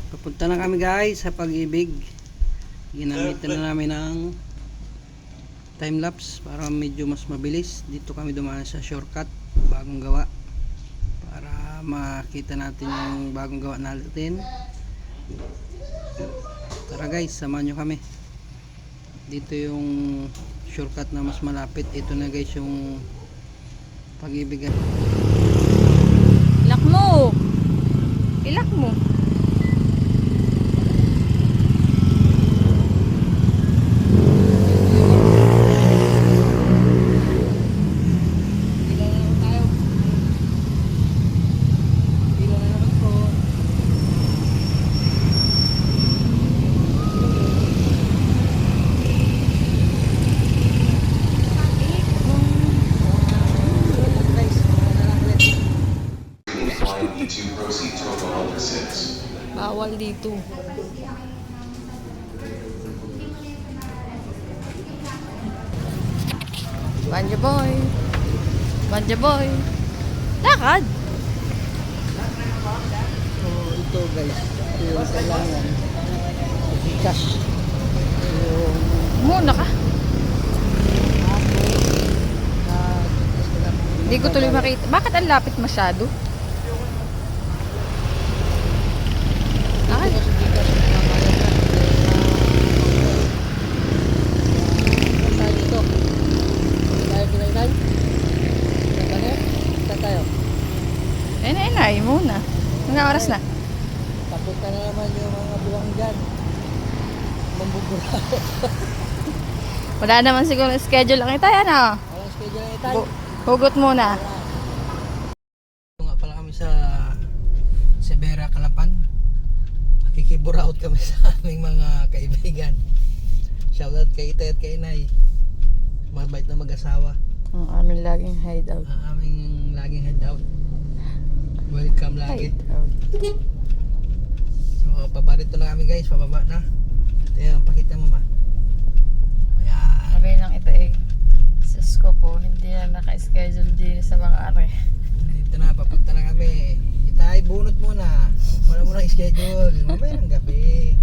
Papunta na kami guys sa Pag-ibig. Ginamitan na namin ng time lapse para medyo mas mabilis. Dito kami dumaan sa shortcut, bagong gawa, para makita natin yung bagong gawa natin. Tara guys, samahan nyo kami. Dito yung shortcut na mas malapit. Ito na guys yung Pag-ibig. Ilak mo! Ilak mo! Bawal dito. Banja boy. Banja boy. Lakad. So ito guys, ito yung kailangan cash yung Muna ka. Hindi ko tuloy makita. Bakit ang lapit masyado? Ay. Ay muna. Mga oras na? Papunta na naman yung mga buwang dyan. Mambuburaho. Wala naman siguro schedule lang ito. Yan o. Walang schedule na itay. Hugot muna. Ito nga pala kami sa Severa, Calapan. Makikiburaot kami sa aming mga kaibigan. Shoutout kay Itay at kay Inay. Mabait na mag-asawa. Ang aming laging hideout. Ang aming laging hideout. Welcome lagi. So, paparito na kami guys. Pababa na. Ayan, pakita mo ma. Ayan. Sabi lang ito eh. Sa po, hindi na naka-schedule din sa mga are. Dito na, papunta na kami. Itay, bunot muna. Wala mo nang schedule. Mamaya ng gabi.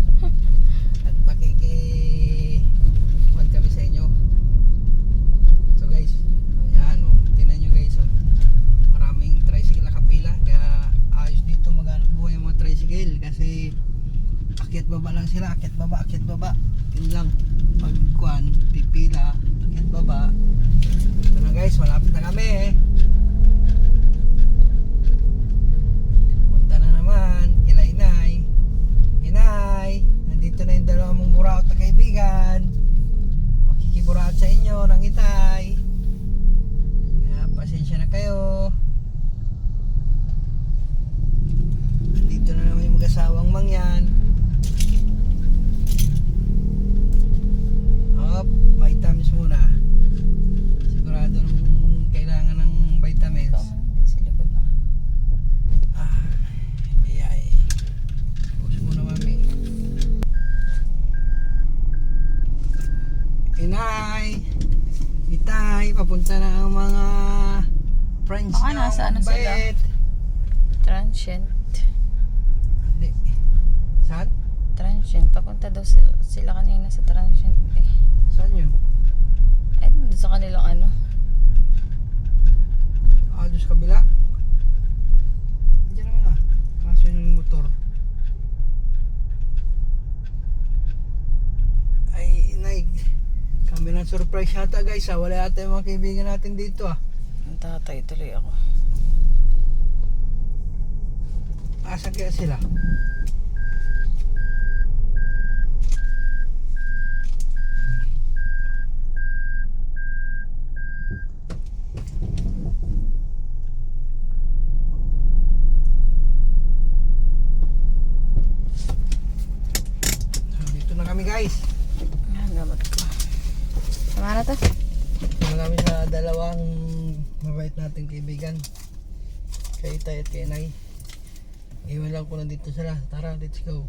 At makikiwan kami sa inyo. So guys, ayan o. Tingnan nyo guys o. Maraming tricycle na kapila. Kaya ayos dito maghanap buhay yung mga tricycle. Kasi akyat baba lang sila. Akyat baba, akyat baba. Yun lang. Pagkuhan, pipila, akyat baba. Ito na guys, malapit na kami eh. Punta na naman kila Inay. Inay, nandito na yung dalawang mong buraot na kaibigan. Makikiburaot sa inyo ng Itay. Kaya pasensya na kayo. Nandito na naman yung mag-asawang mangyan. Vitamins muna. Sigurado nung kailangan ng vitamins. Sa likod na. Iyay. Pause muna mami. Inay, Itay, papunta na ang mga friends Baka na nasa ano sila? bait. Transient. Hindi. Saan? Transient. Papunta daw sila kanina sa transient eh. Saan yun? Ay, doon sa kanilang ano. Doon sa kabila. Diyan naman kaso yung motor. Ay, Inay, kami ng surprise yata guys ha. Wala yata yung mga kaibigan natin dito Ang tatay tuloy ako. Asan kaya sila? Dito na kami guys. Gamot ko. Tama na to? Dito na kami sa dalawang mabait nating kaibigan. Kay Itay at kay Inay. Iwan lang ko lang dito sila. Tara, let's go.